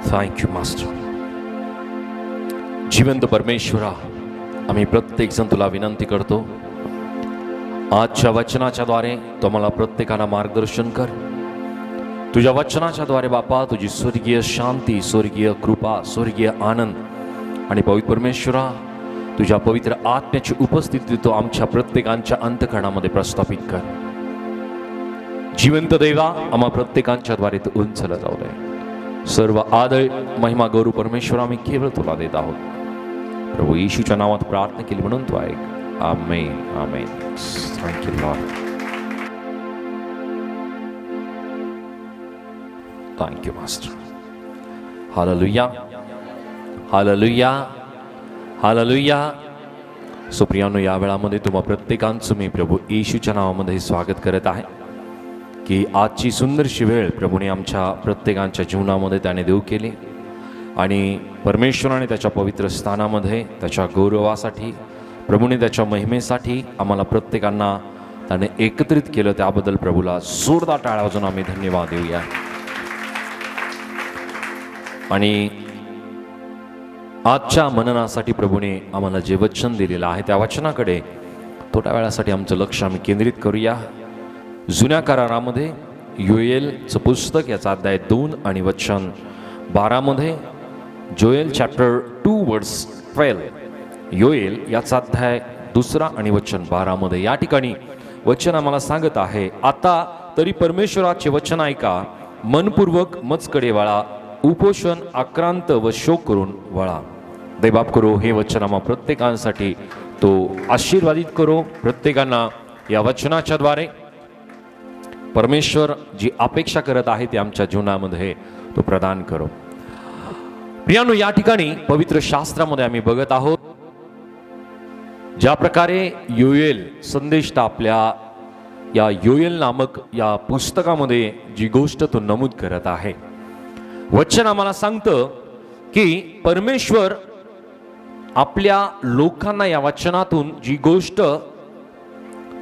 Thank you master. जिवंत परमेश्वरा, आम्ही प्रत्येक जण तुला विनंती करतो, आजच्या वचनाच्या द्वारे तू मला प्रत्येकाला मार्गदर्शन कर. तुझ्या वचनाच्या द्वारे बापा तुझी स्वर्गीय शांती, स्वर्गीय कृपा, स्वर्गीय आनंद आणि पवित्र परमेश्वरा तुझ्या पवित्र आत्म्याची उपस्थिती तो आमच्या प्रत्येकांच्या अंतःकरणामध्ये प्रस्थापित कर. जिवंत देवा, आम्हा प्रत्येकांच्या द्वारे तू उंचला जाऊ दे. सर्व आदर महिमा गौरव परमेश्वर आम्ही केवळ तुला देत आहोत. प्रभू येशूच्या नावात प्रार्थना केली म्हणून तू ऐक. Amen, amen. Thank you lord. Thank you master. Hallelujah, hallelujah, hallelujah. सुप्रियानो, या वेळामध्ये तुम्हा प्रत्येकांचं मी प्रभू येशूच्या नावामध्ये स्वागत करत आहे की आजची सुंदरशी वेळ प्रभूने आमच्या प्रत्येकांच्या जीवनामध्ये त्याने देऊ केली आणि परमेश्वराने त्याच्या पवित्र स्थानामध्ये त्याच्या गौरवासाठी, प्रभूने त्याच्या महिमेसाठी आम्हाला प्रत्येकांना त्याने एकत्रित केलं. त्याबद्दल प्रभूला जोरदार टाळ्या वाजवून आम्ही धन्यवाद देऊया. आणि आजच्या मननासाठी प्रभूने आम्हाला जे वचन दिलेलं आहे त्या वचनाकडे थोड्या वेळासाठी आमचं लक्ष आम्ही केंद्रित करूया. जुन्या करारामध्ये योएलचं पुस्तक, याचा अध्याय 2 आणि वचन 12 मध्ये, जोएल चॅप्टर 2 वर्स 12, योएल याचा अध्याय 2 आणि वचन 12 मध्ये या ठिकाणी वचन आम्हाला सांगत आहे, आता तरी परमेश्वराचे वचन ऐका, मनपूर्वक मजकडे वळा, उपोषण, आक्रांत व शोक करून वळा. दैबाप करो हे वचन आम्हा प्रत्येकांसाठी तो आशीर्वादित करो. प्रत्येकांना या वचनाच्या द्वारे परमेश्वर जी अपेक्षा करत आहे ते आमच्या जीवनामध्ये तो प्रदान करो. प्रियानो, या ठिकाणी पवित्र शास्त्रामध्ये आम्ही बघत आहोत ज्या प्रकारे योएल संदेश आपल्या या योएल नामक या पुस्तकामध्ये जी गोष्ट तो नमूद करत आहे. वचन आम्हाला सांगतं की परमेश्वर आपल्या लोकांना या वचनातून जी गोष्ट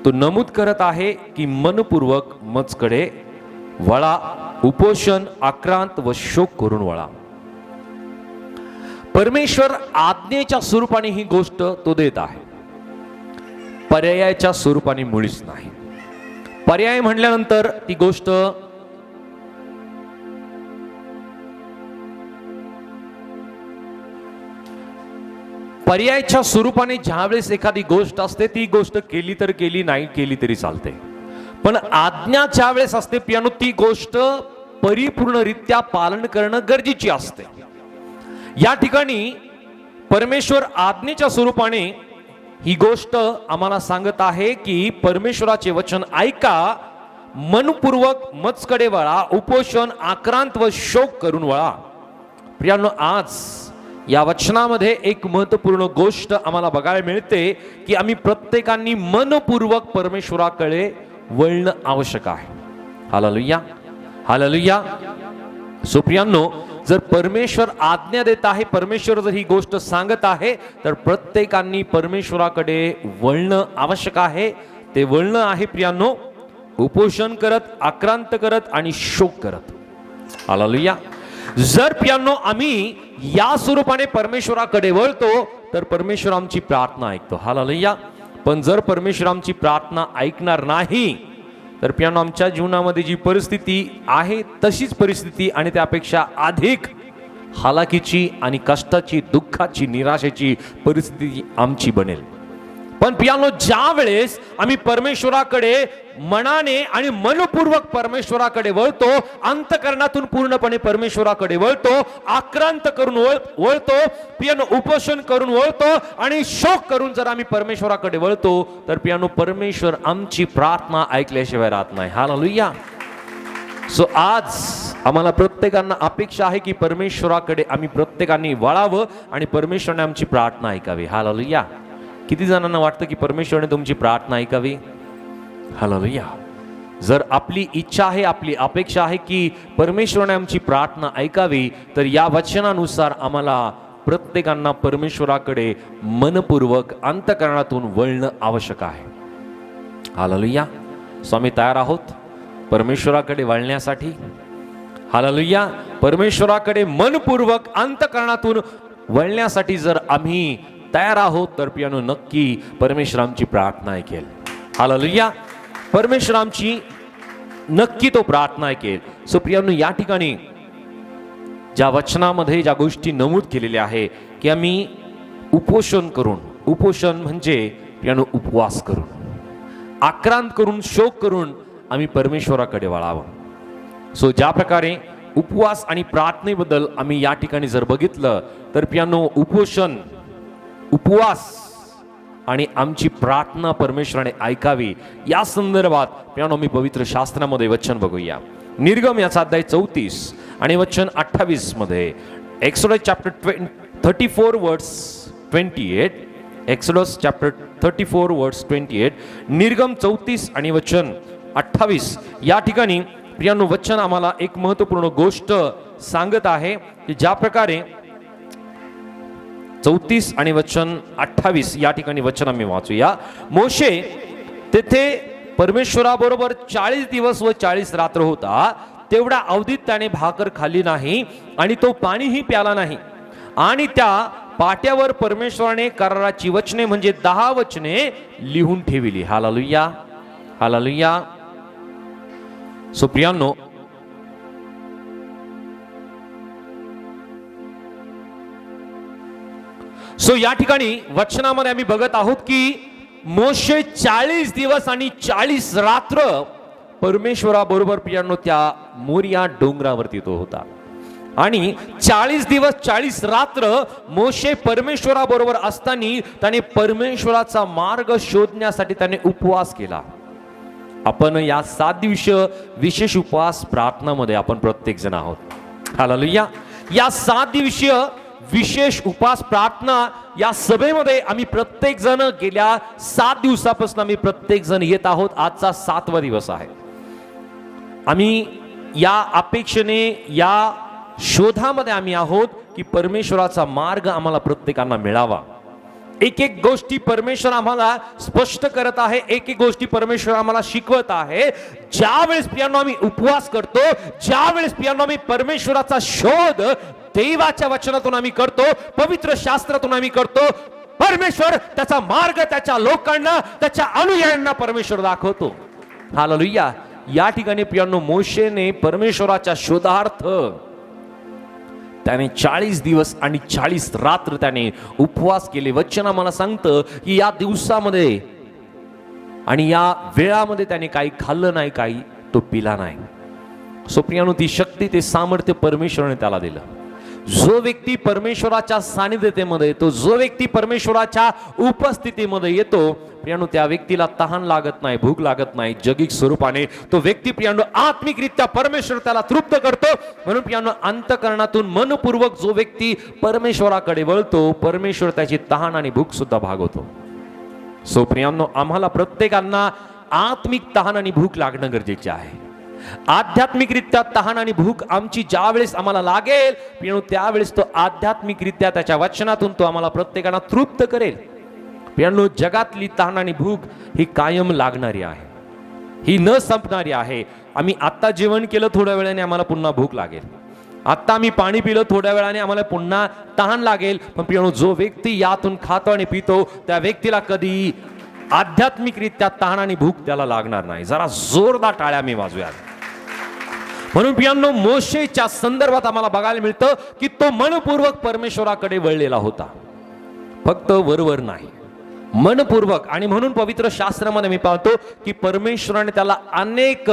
तो नमूद करत आहे की मनपूर्वक मजकडे वळा, उपोषण, आक्रांत व शोक करून वळा. परमेश्वर आज्ञेच्या स्वरूपाने ही गोष्ट तो देत आहे, पर्यायाच्या स्वरूपाने मुळीच नाही. पर्याय म्हटल्यानंतर ती गोष्ट पर्यायाच्या स्वरूपाने ज्यावेळेस एखादी गोष्ट असते ती गोष्ट केली तर केली, नाही केली तरी चालते. पण आज्ञा ज्या वेळेस असते प्रियानो, ती गोष्ट परिपूर्णरित्या पालन करणं गरजेची असते. या ठिकाणी परमेश्वर आज्ञेच्या स्वरूपाने ही गोष्ट आम्हाला सांगत आहे की परमेश्वराचे वचन ऐका, मनपूर्वक मजकडे वळा, उपोषण, आक्रांत व शोक करून वळा. प्रियानो, आज या वचनामध्ये एक महत्त्वपूर्ण गोष्ट आम्हाला बघायला मिळते की आम्ही प्रत्येकांनी मनपूर्वक परमेश्वराकडे वळणं आवश्यक आहे. Hallelujah, hallelujah. सो प्रियांनो, जर परमेश्वर आज्ञा देत आहे, परमेश्वर जर ही गोष्ट सांगत आहे, तर प्रत्येकांनी परमेश्वराकडे वळणं आवश्यक आहे. ते वळणं आहे प्रियांनो, उपोषण करत, आक्रांत करत आणि शोक करत. हालेलुया. जर प्रियांनो आम्ही या स्वरूपाने परमेश्वराकडे वळतो तर परमेश्वर आमची प्रार्थना ऐकतो. हालेलुया. पण जर परमेश्वर आमची प्रार्थना ऐकणार नाही तर प्रियांनो आमच्या जीवनामध्ये जी परिस्थिती आहे तशीच परिस्थिती आणि त्यापेक्षा अधिक हालाकीची आणि कष्टाची, दुःखाची, निराशेची परिस्थिती आमची बनेल. पण प्रियांनो, ज्या वेळेस आम्ही परमेश्वराकडे मनाने आणि मनपूर्वक परमेश्वराकडे वळतो, अंतःकरणातून पूर्णपणे परमेश्वराकडे वळतो, आक्रांत करून वळतो, प्रियांनो उपोषण करून वळतो आणि शोक करून जर आम्ही परमेश्वराकडे वळतो तर प्रियांनो परमेश्वर आमची प्रार्थना ऐकल्याशिवाय राहत नाही. हालेलुया. सो आज आम्हाला प्रत्येकांना अपेक्षा आहे की परमेश्वराकडे आम्ही प्रत्येकांनी वळावं आणि परमेश्वराने आमची प्रार्थना ऐकावी. हालेलुया. किती जणांना वाटतं की परमेश्वराने तुमची प्रार्थना ऐकावी? हालेलुया. जर आपली इच्छा आहे, आपली अपेक्षा आहे की परमेश्वराने आमची प्रार्थना ऐकावी, तर या वचनानुसार आम्हाला प्रत्येकांना परमेश्वराकडे मनपूर्वक अंतःकरणातून वळणं आवश्यक आहे. हालेलुया. सो आम्ही तयार आहोत परमेश्वराकडे वळण्यासाठी. हालेलुया. परमेश्वराकडे मनपूर्वक अंतःकरणातून वळण्यासाठी जर आम्ही तयार आहोत तर प्रियानो नक्की परमेश्वर आमची प्रार्थना ऐकेल. हालेलुया. परमेश्वर आमची नक्की तो प्रार्थना ऐकेल. सो प्रियानो, या ठिकाणी ज्या वचनामध्ये ज्या गोष्टी नमूद केलेल्या आहे की आम्ही उपोषण करून, उपोषण म्हणजे प्रियानो उपवास करून, आक्रांत करून, शोक करून आम्ही परमेश्वराकडे वळावं. सो ज्या प्रकारे उपवास आणि प्रार्थनेबद्दल आम्ही या ठिकाणी जर बघितलं तर प्रियानो उपोषण, उपवास आणि आमची प्रार्थना परमेश्वराने ऐकावी या संदर्भात प्रियानो मी पवित्र शास्त्रामध्ये वचन बघूया. निर्गम याचा अध्याय 34 आणि वचन 28 मध्ये, एक्सोडस चॅप्टर 34 वर्स 28, एक्सोडस चॅप्टर 34 वर्स 28, निर्गम 34 आणि वचन 28 या ठिकाणी प्रियानो वचन आम्हाला एक महत्वपूर्ण गोष्ट सांगत आहे की ज्या प्रकारे 34 आणि वचन 28 या ठिकाणी वचन आम्ही वाचूया. मोशे तेथे परमेश्वराबरोबर 40 दिवस व 40 रात्र होता. तेवढ्या अवधीत त्याने भाकर खाल्ली नाही आणि तो पाणीही प्याला नाही. आणि त्या पाट्यावर परमेश्वराने कराराची वचने म्हणजे 10 वचने लिहून ठेवली. Hallelujah, hallelujah. सो प्रियानो, सो या ठिकाणी वचनामध्ये आम्ही बघत आहोत की मोशे 40 दिवस आणि 40 रात्र परमेश्वराबरोबर प्रियानो त्या मोरिया डोंगरावरती तो होता. आणि 40 दिवस 40 रात्र मोशे परमेश्वराबरोबर असताना त्याने परमेश्वराचा मार्ग शोधण्यासाठी त्याने उपवास केला. आपण या 7 दिवसीय विशेष उपवास प्रार्थनामध्ये आपण प्रत्येक जण आहोत. हालेलुया. या 7 दिवसीय विशेष उपवास प्रार्थना या सभेमध्ये आम्ही प्रत्येक जण गेल्या 7 दिवसापासून आम्ही प्रत्येक जण येत आहोत. आजचा 7वा दिवस आहे. आम्ही या अपेक्षेने, या शोधामध्ये आम्ही आहोत की परमेश्वराचा मार्ग आम्हाला प्रत्येकांना मिळावा. एक एक गोष्टी परमेश्वर आम्हाला स्पष्ट करत आहे, एक एक गोष्टी परमेश्वर आम्हाला शिकवत आहे. ज्या वेळेस प्रियानो आम्ही उपवास करतो, ज्या वेळेस प्रियानो आम्ही परमेश्वराचा शोध देवाच्या वचनातून आम्ही करतो, पवित्र शास्त्रातून आम्ही करतो, परमेश्वर त्याचा मार्ग त्याच्या लोकांना, त्याच्या अनुयायांना परमेश्वर दाखवतो. हालेलुया. या ठिकाणी प्रियानो मोशेने परमेश्वराच्या शोधार्थ त्याने 40 दिवस आणि 40 रात्र त्याने उपवास केले. वचन आम्हाला सांगतं की या दिवसामध्ये आणि या वेळामध्ये त्याने काही खाल्लं नाही, काही तो पिला नाही. सो प्रियानो, ती शक्ती, ते सामर्थ्य परमेश्वराने त्याला दिलं. जो व्यक्ती परमेश्वराच्या सानिध्यतेमध्ये येतो, जो व्यक्ती परमेश्वराच्या उपस्थितीमध्ये येतो प्रियानो, त्या व्यक्तीला तहान लागत नाही, भूक लागत नाही. जगिक स्वरूपाने तो व्यक्ती प्रियानो आत्मिकरित्या परमेश्वर त्याला तृप्त करतो. म्हणून प्रियानो अंतःकरणातून मनपूर्वक जो व्यक्ती परमेश्वराकडे वळतो, परमेश्वर त्याची तहान आणि भूक सुद्धा भागवतो. सो प्रियानो, आम्हाला प्रत्येकांना आत्मिक तहान आणि भूक लागणं गरजेचे आहे. आध्यात्मिकरित्या तहान आणि भूक आमची ज्या वेळेस आम्हाला लागेल प्रियानो, त्यावेळेस तो आध्यात्मिकरित्या त्याच्या वचनातून तो आम्हाला प्रत्येकांना तृप्त करेल. प्रियानो, जगातली तहान आणि भूक ही कायम लागणारी आहे, ही न संपणारी आहे. आम्ही आता जेवण केलं, थोड्या वेळाने आम्हाला पुन्हा भूक लागेल. आता आम्ही पाणी पिलं, थोड्या वेळाने आम्हाला पुन्हा तहान लागेल. पण प्रियानो, जो व्यक्ती यातून खातो आणि पितो त्या व्यक्तीला कधी आध्यात्मिकरित्या तहान आणि भूक त्याला लागणार नाही. जरा जोरदार टाळ्या मी वाजूयात. म्हणून प्रियानो, मोशेच्या संदर्भात आम्हाला बघायला मिळतं की तो मनपूर्वक परमेश्वराकडे वळलेला होता, फक्त वरवर नाही, मनपूर्वक. आणि म्हणून पवित्र शास्त्रामध्ये मी पाहतो की परमेश्वराने त्याला अनेक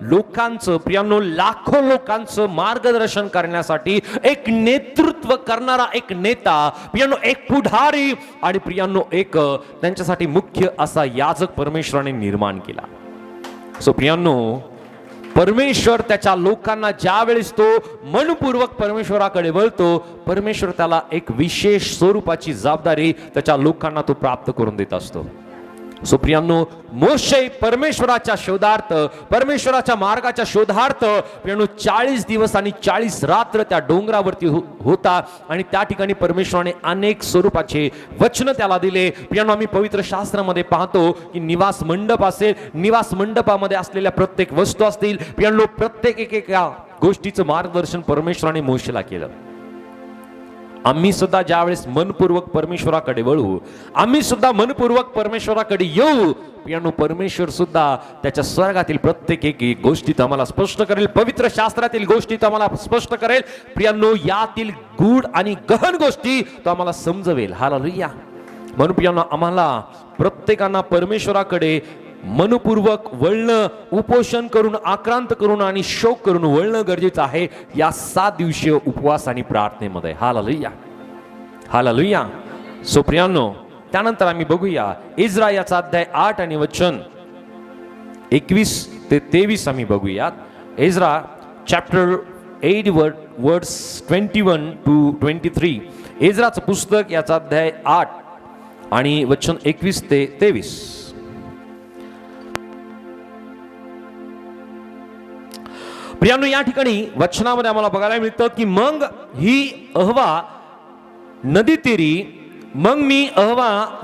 लोकांचं, प्रियानो लाखो लोकांचं मार्गदर्शन करण्यासाठी एक नेतृत्व करणारा एक नेता, प्रियानो एक पुढारी आणि प्रियानो एक त्यांच्यासाठी मुख्य असा याजक परमेश्वराने निर्माण केला. सो प्रियानो, परमेश्वर त्याच्या लोकांना ज्या वेळेस तो मनपूर्वक परमेश्वराकडे वळतो, परमेश्वर त्याला एक विशेष स्वरूपाची जबाबदारी त्याच्या लोकांना तो प्राप्त करून देत असतो. सो प्रियांनो, मोशे परमेश्वराच्या शोधार्थ, परमेश्वराच्या मार्गाच्या शोधार्थ प्रियांनो 40 दिवस आणि 40 रात्र त्या डोंगरावरती होता आणि त्या ठिकाणी परमेश्वराने अनेक स्वरूपाचे वचन त्याला दिले. प्रियांनो, आम्ही पवित्र शास्त्रामध्ये पाहतो की निवास मंडप असेल, निवास मंडपामध्ये असलेल्या प्रत्येक वस्तू असतील, प्रियांनो प्रत्येक एका गोष्टीचं मार्गदर्शन परमेश्वराने मोशेला केलं. आम्ही सुद्धा ज्यावेळेस मनपूर्वक परमेश्वराकडे वळू, आम्ही सुद्धा मनपूर्वक परमेश्वराकडे येऊ, प्रियांनो परमेश्वर सुद्धा त्याच्या स्वर्गातील प्रत्येक एक गोष्टी आम्हाला स्पष्ट करेल, पवित्र शास्त्रातील गोष्टी आम्हाला स्पष्ट करेल. प्रियांनो, यातील गूढ आणि गहन गोष्टी तो आम्हाला समजवेल. हालेलुया. म्हणून प्रियांनो, आम्हाला प्रत्येकांना परमेश्वराकडे मनपूर्वक वळणं, उपोषण करून, आक्रांत करून आणि शोक करून वळणं गरजेचं आहे या 7 दिवसीय उपवास आणि प्रार्थनेमध्ये. Hallelujah, hallelujah. सो प्रियांनो, त्यानंतर आम्ही बघूया इस्रा याचा अध्याय 8 आणि वचन 21 ते 23 आम्ही बघूयात. इस्रा चॅप्टर 8 वर्ड्स 21 to 23. इस्राचं पुस्तक याचा अध्याय 8 आणि वचन 21 ते 23. प्रियांनो, या ठिकाणी वचनामध्ये आम्हाला बघायला मिळतं की मग मी अहवा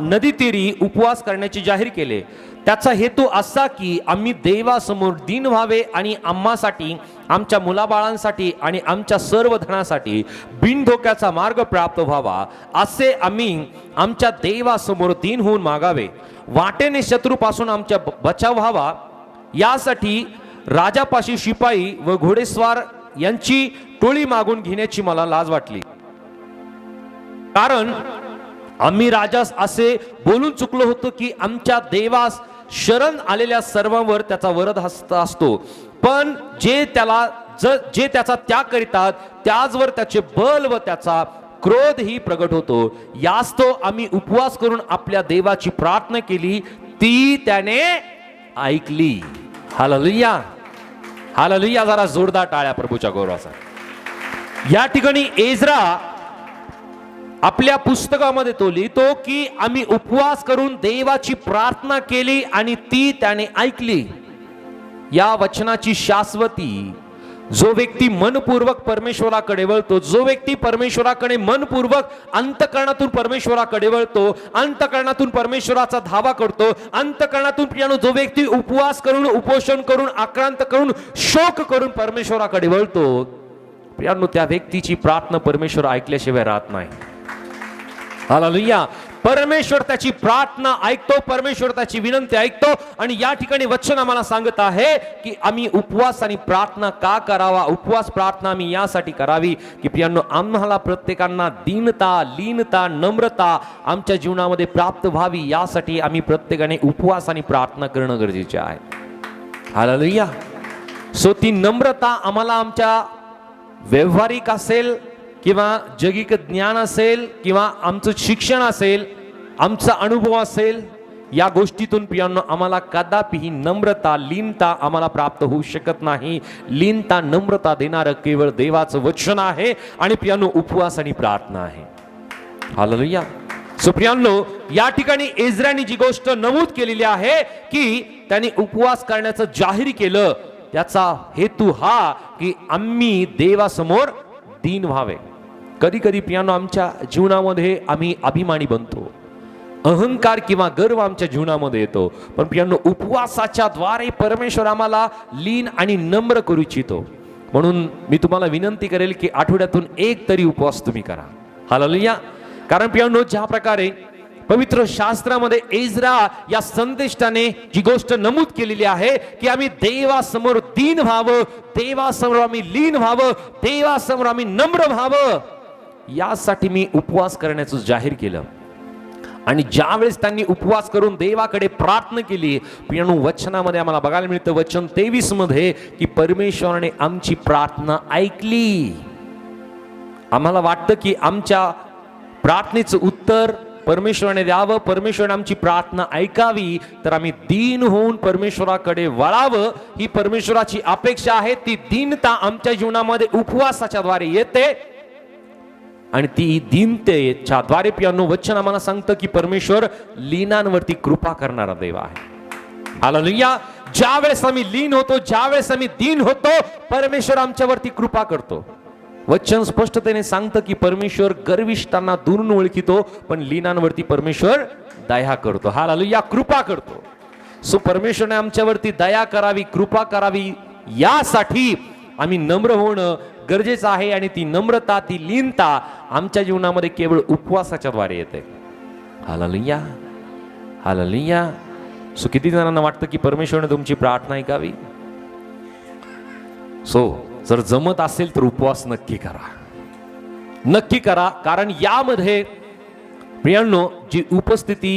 नदी तीरी उपवास करण्याचे जाहीर केले. त्याचा हेतू असा की आम्ही देवासमोर दीन व्हावे आणि आम्हासाठी, आमच्या मुलाबाळांसाठी आणि आमच्या सर्व धनासाठी बिनधोक्याचा मार्ग प्राप्त व्हावा, असे आम्ही आमच्या देवासमोर दीन होऊन मागावे. वाटेने शत्रूपासून आमच्या बचाव व्हावा, यासाठी राजापाशी शिपाई व घोडेस्वार यांची टोळी मागून घेण्याची मला लाज वाटली. कारण आम्ही राजास असे बोलून चुकलो होतो की आमच्या देवास शरण आलेल्या सर्वांवर त्याचा वरद हस्त असतो, पण जे त्याचा त्याग करीतात त्याचवर त्याचे बल व त्याचा क्रोध ही प्रगट होतो. यास्तव आम्ही उपवास करून आपल्या देवाची प्रार्थना केली, ती त्याने ऐकली. Hallelujah, hallelujah. जरा जोरदार टाळ्या प्रभूच्या गौरवासाठी. या ठिकाणी इस्रा आपल्या पुस्तकामध्ये तो लिहितो की आम्ही उपवास करून देवाची प्रार्थना केली आणि ती त्याने ऐकली. या वचनाची शाश्वती, जो व्यक्ती मनपूर्वक परमेश्वराकडे वळतो, जो व्यक्ती परमेश्वराकडे मनपूर्वक अंतकरणातून परमेश्वराकडे वळतो, अंतकरणातून परमेश्वराचा धावा करतो, अंतकरणातून प्रियांनो जो व्यक्ती उपवास करून, उपोषण करून, आक्रांत करून, शोक करून परमेश्वराकडे वळतो, प्रियांनो त्या व्यक्तीची प्रार्थना परमेश्वर ऐकल्याशिवाय राहत नाही. हालेलुया. परमेश्वर त्याची प्रार्थना ऐकतो, परमेश्वर त्याची विनंती ऐकतो. आणि या ठिकाणी वचन आम्हाला सांगत आहे की आम्ही उपवास आणि प्रार्थना का करावा. उपवास प्रार्थना आम्ही यासाठी करावी की प्रियांनो आम्हाला प्रत्येकांना दीनता, लीनता, नम्रता आमच्या जीवनामध्ये प्राप्त व्हावी, यासाठी आम्ही प्रत्येकाने उपवास आणि प्रार्थना करणं गरजेचे आहे. हालेलुया. सो ती नम्रता आम्हाला आमच्या व्यवहारिक असेल किंवा जगिक ज्ञान असेल किंवा आमचं शिक्षण असेल, आमचा अनुभव असेल, या गोष्टीतून प्रियांनो आम्हाला कदापि ही नम्रता, लीनता आम्हाला प्राप्त होऊ शकत नाही. लीनता, नम्रता देणारं केवळ देवाचं वचन आहे आणि प्रियांनो उपवास आणि प्रार्थना आहे. हालेलुया. सो प्रियांनो या ठिकाणी इस्राने जी गोष्ट नमूद केलेली आहे की त्यांनी उपवास करण्याचं जाहीर केलं, त्याचा हेतू हा की आम्ही देवासमोर दीन व्हावे. कधी कधी प्रियांनो आमच्या जीवनामध्ये आम्ही अभिमानी बनतो, अहंकार किंवा गर्व आमच्या जीवनामध्ये येतो, पण प्रियांनो उपवासाच्या द्वारे परमेश्वर आम्हाला लीन आणि नम्र करू इच्छितो. म्हणून मी तुम्हाला विनंती करेल की आठवड्यातून एक तरी उपवास तुम्ही करा. हालेलुया. कारण प्रियांनो ज्या प्रकारे पवित्र शास्त्रामध्ये इस्रा या संदेशाने जी गोष्ट नमूद केलेली आहे की आम्ही देवासमोर दीन व्हावं, देवासमोर आम्ही लीन व्हावं, देवासमोर आम्ही नम्र व्हावं, यासाठी मी उपवास करण्याचं जाहीर केलं. आणि ज्यावेळेस त्यांनी उपवास करून देवाकडे प्रार्थना केली, प्रियांनो वचनामध्ये आम्हाला बघायला मिळतं वचन 23 मध्ये की परमेश्वराने आमची प्रार्थना ऐकली. आम्हाला वाटतं की आमच्या प्रार्थनेचं उत्तर परमेश्वराने द्यावं, परमेश्वराने आमची प्रार्थना ऐकावी, तर आम्ही दीन होऊन परमेश्वराकडे वळावं, ही परमेश्वराची अपेक्षा आहे. ती दीनता आमच्या जीवनामध्ये उपवासाच्या द्वारे येते. आणि ती दीनतेच्या द्वारे पियानो वचन आम्हाला सांगतं की परमेश्वर लीनांवरती कृपा करणारा देव आहे. हालेलुया. ज्या वेळेस आम्ही लीन होतो, ज्या वेळेस आम्ही दीन होतो, परमेश्वर आमच्यावरती कृपा करतो. वचन स्पष्टतेने सांगतं की परमेश्वर गर्विष्ठांना दुरून ओळखितो, पण लीनांवरती परमेश्वर दया करतो. हालेलुया. कृपा करतो. सो परमेश्वरने आमच्यावरती दया करावी, कृपा करावी, यासाठी आम्ही नम्र होणं गरजेचं आहे. आणि ती नम्रता, ती लीनता आमच्या जीवनामध्ये केवळ उपवासाच्या द्वारे येते. हालेलुया. हालेलुया. सो किती जणांना वाटतं की परमेश्वरने तुमची प्रार्थना ऐकावी? सो जर जमत असेल तर उपवास नक्की करा, नक्की करा. कारण यामध्ये प्रियांनो जी उपस्थिती,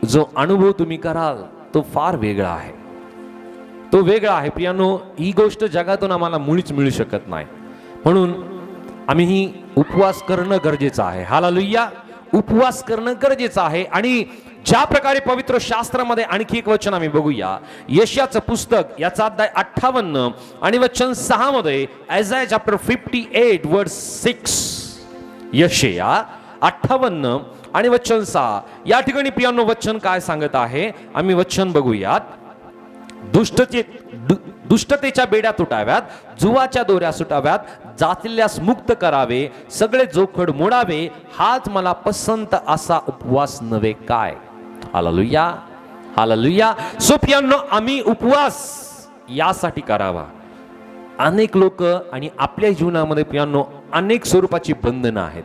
जो अनुभव तुम्ही कराल तो फार वेगळा आहे, तो वेगळा आहे. प्रियांनो, ही गोष्ट जगातून आम्हाला मुळीच मिळू शकत नाही. म्हणून आम्ही ही उपवास करणं गरजेचं आहे. हालेलुया. उपवास करणं गरजेचं आहे. आणि ज्या प्रकारे पवित्र शास्त्रामध्ये आणखी एक वचन आम्ही बघूया. यशाचं पुस्तक याचा अध्याय 58 आणि वचन 6 मध्ये, आयझाया चॅप्टर 58 वर्स 6. यशया 58 आणि वचन 6 या ठिकाणी प्रियांनो वचन काय सांगत आहे, आम्ही वचन बघूयात. दुष्टतेच्या बेड्या तुटाव्यात, जुवाच्या दोऱ्या सुटाव्यात, जाचल्यास मुक्त करावे, सगळे जोखड मोडावे, हाच मला पसंत असा उपवास नव्हे काय. हालेलुया. हालेलुया. सो प्रियांनो, आम्ही उपवास यासाठी करावा. अनेक लोक आणि आपल्या जीवनामध्ये प्रियांनो अनेक स्वरूपाची बंधनं आहेत.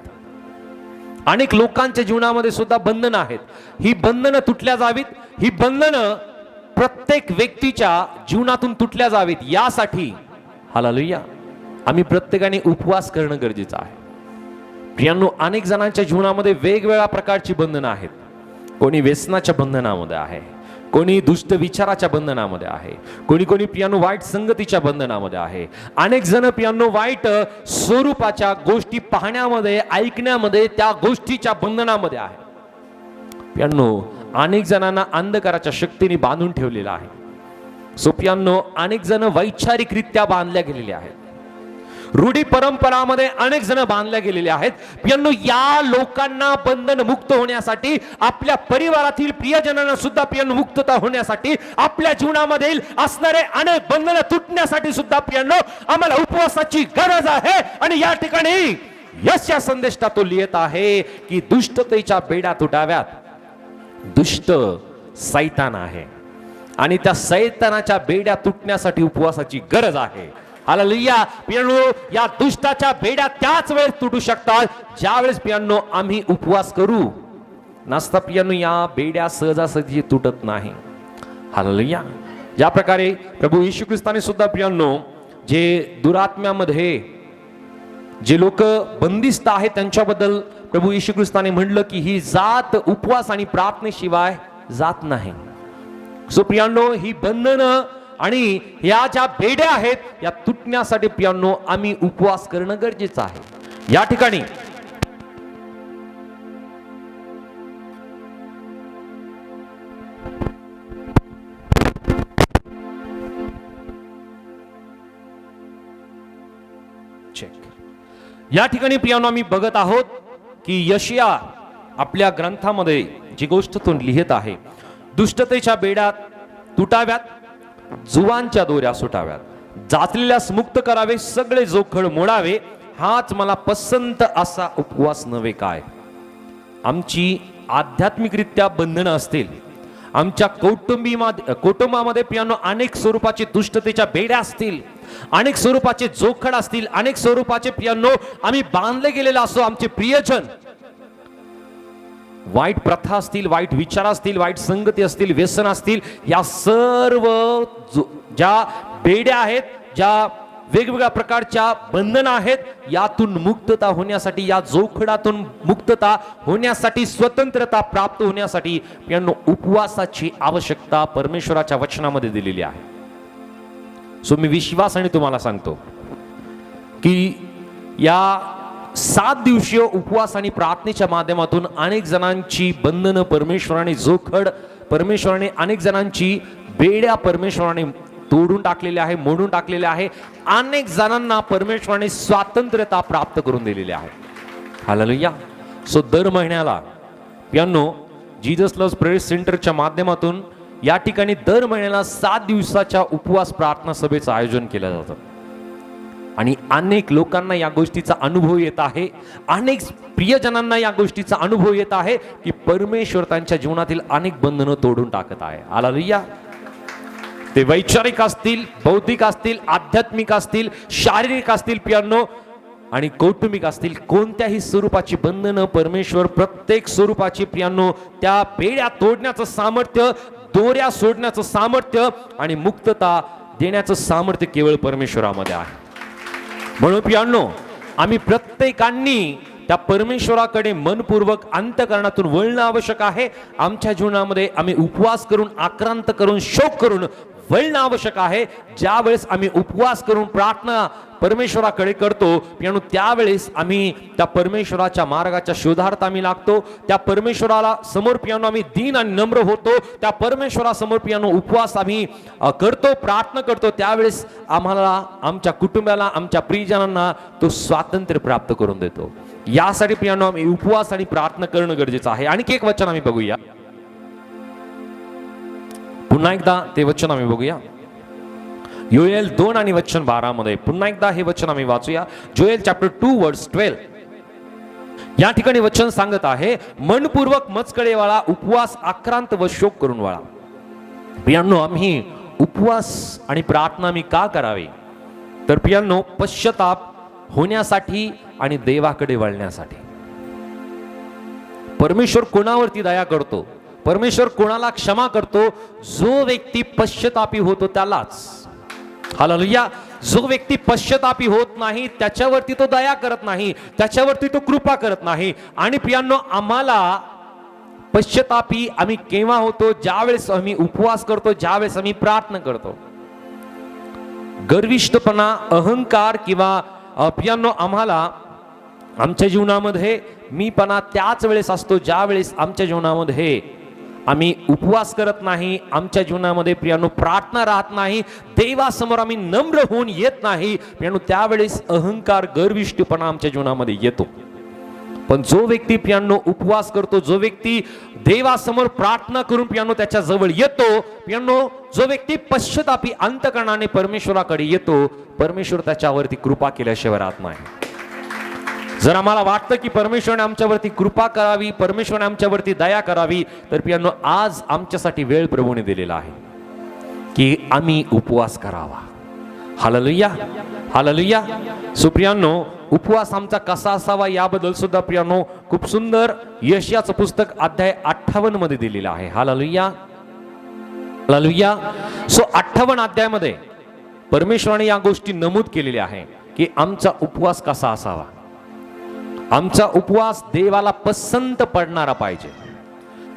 अनेक लोकांच्या जीवनामध्ये सुद्धा बंधनं आहेत. ही बंधनं तुटल्या जावीत, ही बंधनं प्रत्येक व्यक्तीच्या जीवनातून तुटल्या जावीत, यासाठी हालेलुया आम्ही प्रत्येकाने उपवास करणं गरजेचं आहे. प्रियांनो, अनेक जणांच्या जीवनामध्ये वेगवेगळ्या प्रकारची बंधनं आहेत. कोणी व्यसनाच्या बंधनामध्ये आहे, कोणी दुष्ट विचाराच्या बंधनामध्ये आहे, कोणी कोणी प्रियांनो वाईट संगतीच्या बंधनामध्ये आहे. अनेक जण प्रियांनो वाईट स्वरूपाच्या गोष्टी पाहण्यामध्ये, ऐकण्यामध्ये, त्या गोष्टीच्या बंधनामध्ये आहे. प्रियांनो, अनेक जणांना अंधकाराच्या शक्तीने बांधून ठेवलेला आहे. सो प्रियांनो, अनेक जण वैचारिकरित्या बांधल्या गेलेले आहेत. रूढी परंपरामध्ये अनेक जण बांधल्या गेलेले आहेत. प्रियांनो, या लोकांना बंधन मुक्त होण्यासाठी, आपल्या परिवारातील प्रियजनांना सुद्धा प्रियांनो मुक्तता होण्यासाठी, आपल्या जीवनामधील असणारे अनेक बंधन तुटण्यासाठी सुद्धा प्रियांनो आम्हाला उपवासाची गरज आहे. आणि या ठिकाणी यशया संदेशात तो लिहित आहे की दुष्टतेच्या बेड्या तुटाव्यात. दुष्ट सैतान आहे आणि त्या सैतानाच्या बेड्या तुटण्यासाठी उपवासाची गरज आहे. हालेलुया. प्रियांनो, या दुष्टाच्या बेड्या त्याच वेळेस तुटू शकतात ज्या वेळेस प्रियांनो आम्ही उपवास करू. नसता प्रियांनो या बेड्या सहजासहजी तुटत नाही. हालेलुया. ज्या प्रकारे प्रभू येशू ख्रिस्ताने सुद्धा प्रियांनो जे दुरात्म्यामध्ये जे लोक बंदिस्त आहेत त्यांच्याबद्दल प्रभू येशू ख्रिस्ताने म्हणलं की ही जात उपवास आणि प्रार्थनेशिवाय जात नाही. सो प्रियांनो, ही बंधनं आणि या ज्या बेड्या आहेत या तुटण्यासाठी प्रियांनो आम्ही उपवास करणं गरजेचं आहे. या ठिकाणी या ठिकाणी प्रियांनो आम्ही बघत आहोत की यशया आपल्या ग्रंथामध्ये जी गोष्ट तो लिहित आहे, दुष्टतेच्या बेड्या तुटाव्यात, जुवांच्या दोऱ्या सुटाव्यात, जाचलेल्यास मुक्त करावे, सगळे जोखड मोडावे, हाच मला पसंत असा उपवास नव्हे काय. आमची आध्यात्मिकरित्या बंधनं असतील, आमच्या कुटुंबामध्ये प्रियांनो अनेक स्वरूपाचे दुष्टतेच्या बेड्या असतील, अनेक स्वरूपाचे जोखड असतील, अनेक स्वरूपाचे प्रियांनो आम्ही बांधले गेलेला असो. आमचे प्रियजन वाईट प्रथा असतील, वाईट विचार असतील, वाईट संगती असतील, व्यसन असतील, या सर्व ज्या बेड्या आहेत, ज्या वेगवेगळ्या प्रकारच्या बंधनं आहेत, यातून मुक्तता होण्यासाठी, या जोखडातून मुक्तता होण्यासाठी, स्वतंत्रता प्राप्त होण्यासाठी प्रियांनो उपवासाची आवश्यकता परमेश्वराच्या वचनामध्ये दिलेली आहे. सो मी विश्वासाने तुम्हाला सांगतो की या 7 दिवसीय उपवास आणि प्रार्थनेच्या माध्यमातून अनेक जणांची बंधनं परमेश्वराने, जोखड परमेश्वराने, अनेक जणांची बेड्या परमेश्वराने तोडून टाकलेले आहे, मोडून टाकलेले आहे. अनेक जणांना परमेश्वराने स्वातंत्र्यता प्राप्त करून दिलेली आहे. हालेलुया. सो दर महिन्याला पियानो जीसस लव्स प्रेयर सेंटरच्या माध्यमातून या ठिकाणी दर महिन्याला 7 दिवसाच्या उपवास प्रार्थना सभेचं आयोजन केलं जातं आणि अनेक लोकांना या गोष्टीचा अनुभव येत आहे. अनेक प्रियजनांना या गोष्टीचा अनुभव येत आहे की परमेश्वर त्यांच्या जीवनातील अनेक बंधनं तोडून टाकत आहे. हालेलुया. ते वैचारिक असतील, बौद्धिक असतील, आध्यात्मिक असतील, शारीरिक असतील पियानो आणि कौटुंबिक असतील, कोणत्याही स्वरूपाची बंधनं परमेश्वर प्रत्येक स्वरूपाची पियानो त्या बेड्या तोडण्याचं सामर्थ्य, दोऱ्या सोडण्याचं सामर्थ्य आणि मुक्तता देण्याचं सामर्थ्य केवळ परमेश्वरामध्ये आहे. म्हणून पियानो आम्ही प्रत्येकांनी त्या परमेश्वराकडे मनपूर्वक अंतःकरणातून वळणं आवश्यक आहे. आमच्या जीवनामध्ये आम्ही उपवास करून, आक्रांत करून, शोक करून वळणं आवश्यक आहे. ज्या वेळेस आम्ही उपवास करून प्रार्थना परमेश्वराकडे करतो पियानो त्यावेळेस आम्ही त्या परमेश्वराच्या मार्गाच्या शोधार्थ आम्ही लागतो. त्या परमेश्वराला समोर पियानो आम्ही दीन आणि नम्र होतो. त्या परमेश्वरासमोर पियानो उपवास आम्ही करतो, प्रार्थना करतो. त्यावेळेस आम्हाला, आमच्या कुटुंबाला, आमच्या प्रियजनांना तो स्वातंत्र्य प्राप्त करून देतो. यासाठी पियानो आम्ही उपवास आणि प्रार्थना करणं गरजेचं आहे. आणखी एक वचन आम्ही बघूया. पुन्हा एकदा ते वचन आम्ही बघूया. योएल 2 आणि वचन 12 मध्ये पुन्हा एकदा हे वचन आम्ही वाचूया. जोएल चॅप्टर 2 वर्स 12. या ठिकाणी वचन सांगत आहे, मनपूर्वक मजकडे वाळा, उपवास आक्रांत व शोक करून वाळा. पियानो आम्ही उपवास आणि प्रार्थना आम्ही का करावी? तर पियानो पश्चाताप होण्यासाठी आणि देवाकडे वळण्यासाठी. परमेश्वर कोणावरती दया करतो? परमेश्वर कोणाला क्षमा करतो? जो व्यक्ती पश्चातापी होतो त्यालाच. हालेलुया. जो व्यक्ती पश्चातापी होत नाही त्याच्यावरती तो दया करत नाही, त्याच्यावरती तो कृपा करत नाही. आणि पियानो आम्हाला पश्चातापी आम्ही केव्हा होतो? ज्यावेळेस आम्ही उपवास करतो, ज्यावेळेस आम्ही प्रार्थना करतो. गर्विष्ठपणा, अहंकार किंवा पियानो आम्हाला आमच्या जीवनामध्ये मीपणा त्याच वेळेस असतो ज्या वेळेस आमच्या जीवनामध्ये आम्ही उपवास करत नाही, आमच्या जीवनामध्ये पियानो प्रार्थना राहत नाही, देवासमोर आम्ही नम्र होऊन येत नाही पियानो, त्यावेळेस अहंकार, गर्विष्ठपणा आमच्या जीवनामध्ये येतो. पण जो व्यक्ती पियानो उपवास करतो, जो व्यक्ती देवासमोर प्रार्थना करून पियानो त्याच्या जवळ येतो, पियानो जो व्यक्ती पश्चातापी अंतःकरणाने परमेश्वराकडे येतो, परमेश्वर त्याच्यावरती कृपा केल्याशिवाय राहत नाही. जर आम्हाला वाटतं की परमेश्वराने आमच्यावरती कृपा करावी, परमेश्वराने आमच्यावरती दया करावी, तर पियानो आज आमच्यासाठी वेळ प्रभूने दिलेला आहे की आम्ही उपवास करावा. Hallelujah, hallelujah. सो पियानो उपवास आमचा कसा असावा याबद्दल सुद्धा पियानो खूप सुंदर यशाचं पुस्तक अध्याय 58 मध्ये दिलेलं आहे. Hallelujah, hallelujah. सो 58 अध्यायामध्ये परमेश्वराने या गोष्टी नमूद केलेल्या आहे की आमचा उपवास कसा असावा. आमचा उपवास देवाला पसंत पडणारा पाहिजे.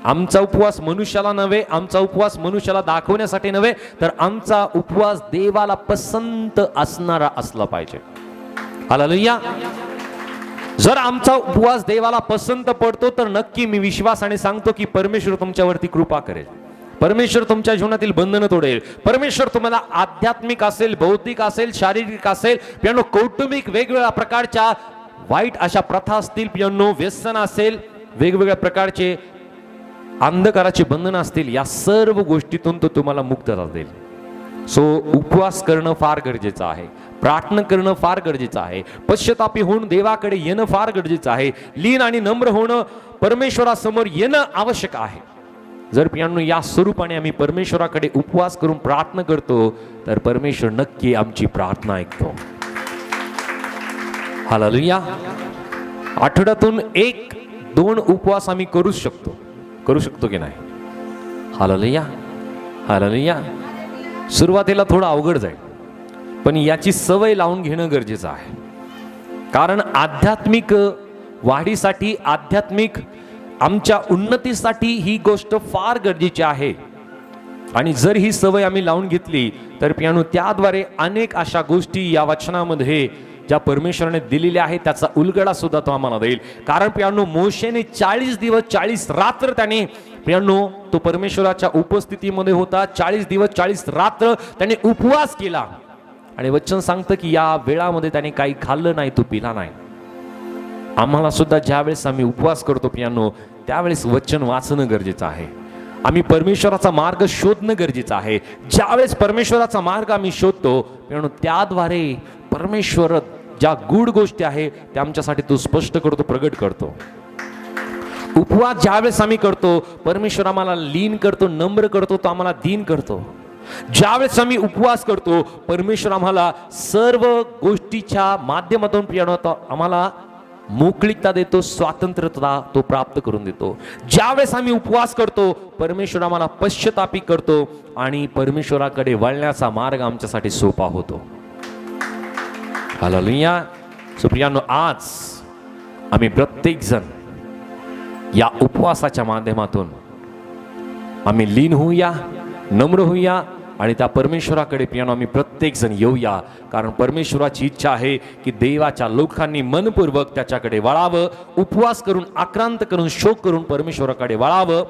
आमचा उपवास मनुष्याला नव्हे, आमचा उपवास मनुष्याला दाखवण्यासाठी नव्हे, तर आमचा उपवास देवाला पसंत असणारा असला पाहिजे. हालेलुया. जर आमचा उपवास देवाला पसंत पडतो तर नक्की मी विश्वासाने सांगतो की परमेश्वर तुमच्यावरती कृपा करेल, परमेश्वर तुमच्या जीवनातील बंधनं तोडेल, परमेश्वर तुम्हाला आध्यात्मिक असेल, बौद्धिक असेल, शारीरिक असेल, पियानो कौटुंबिक वेगवेगळ्या प्रकारच्या वाईट अशा प्रथा असतील, पियानो व्यसन असेल, वेगवेगळ्या प्रकारचे अंधकाराचे बंधन असतील, या सर्व गोष्टीतून तो तुम्हाला मुक्तता देईल. सो उपवास करणं फार गरजेचं आहे, प्रार्थना करणं फार गरजेचं आहे, पश्चातापी होऊन देवाकडे येणं फार गरजेचं आहे, लीन आणि नम्र होणं, परमेश्वरासमोर येणं आवश्यक आहे. जर पियानो या स्वरूपाने आम्ही परमेश्वराकडे उपवास करून प्रार्थना करतो तर परमेश्वर नक्की आमची प्रार्थना ऐकतो. हालेलुया. आठवड्यातून 1-2 उपवास आम्ही करू शकतो की नाही? Hallelujah, hallelujah. सुरुवातीला थोडं अवघड जाईल, पण याची सवय लावून घेणं गरजेचं आहे. कारण आध्यात्मिक वाढीसाठी, आध्यात्मिक आमच्या उन्नतीसाठी ही गोष्ट फार गरजेची आहे. आणि जर ही सवय आम्ही लावून घेतली तर पियानो त्याद्वारे अनेक अशा गोष्टी या वचनामध्ये ज्या परमेश्वराने दिलेल्या आहेत त्याचा उलगडा सुद्धा तो आम्हाला देईल. कारण पियानो मोशेने 40 दिवस 40 रात्र त्याने पियानो तो परमेश्वराच्या उपस्थितीमध्ये होता. 40 दिवस 40 रात्र त्याने उपवास केला आणि वचन सांगतं की या वेळामध्ये त्याने काही खाल्लं नाही, तो पिला नाही. आम्हाला सुद्धा ज्यावेळेस आम्ही उपवास करतो प्रियांनो, त्यावेळेस वचन वाचणं गरजेचं आहे. आम्ही परमेश्वराचा मार्ग शोधणं गरजेचं आहे. ज्यावेळेस परमेश्वराचा मार्ग आम्ही शोधतो प्रियांनो, त्याद्वारे परमेश्वर ज्या गूढ गोष्टी आहे त्या आमच्यासाठी तो स्पष्ट करतो, प्रगट करतो. उपवास ज्यावेळेस आम्ही करतो, परमेश्वर आम्हाला लीन करतो, नम्र करतो, तो आम्हाला दीन करतो. ज्यावेळेस आम्ही उपवास करतो, परमेश्वर आम्हाला सर्व गोष्टीच्या माध्यमातून प्रियांनो आम्हाला मोकळीकता देतो, स्वातंत्र्यता तो प्राप्त करून देतो. ज्यावेळेस आम्ही उपवास करतो, परमेश्वर आम्हाला पश्चातापी करतो आणि परमेश्वराकडे वळण्याचा मार्ग आमच्यासाठी सोपा होतो. हालेलुया. सो प्रियांनो, आज आम्ही प्रत्येक जण या उपवासाच्या माध्यमातून आम्ही लीन होऊया, नम्र होऊया आणि त्या परमेश्वराकडे प्रियांनो आम्ही प्रत्येक जण येऊया. कारण परमेश्वराची इच्छा आहे की देवाच्या लोकांनी मनपूर्वक त्याच्याकडे वळावं, उपवास करून, आक्रांत करून, शोक करून परमेश्वराकडे वळावं,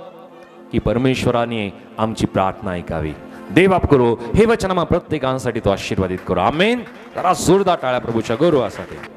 की परमेश्वराने आमची प्रार्थना ऐकावी. देव आप करो हे वचन आम्हा प्रत्येकांसाठी तो आशीर्वादित करो. आमेन. जरा जोरदार टाळ्या प्रभूच्या गौरवासाठी.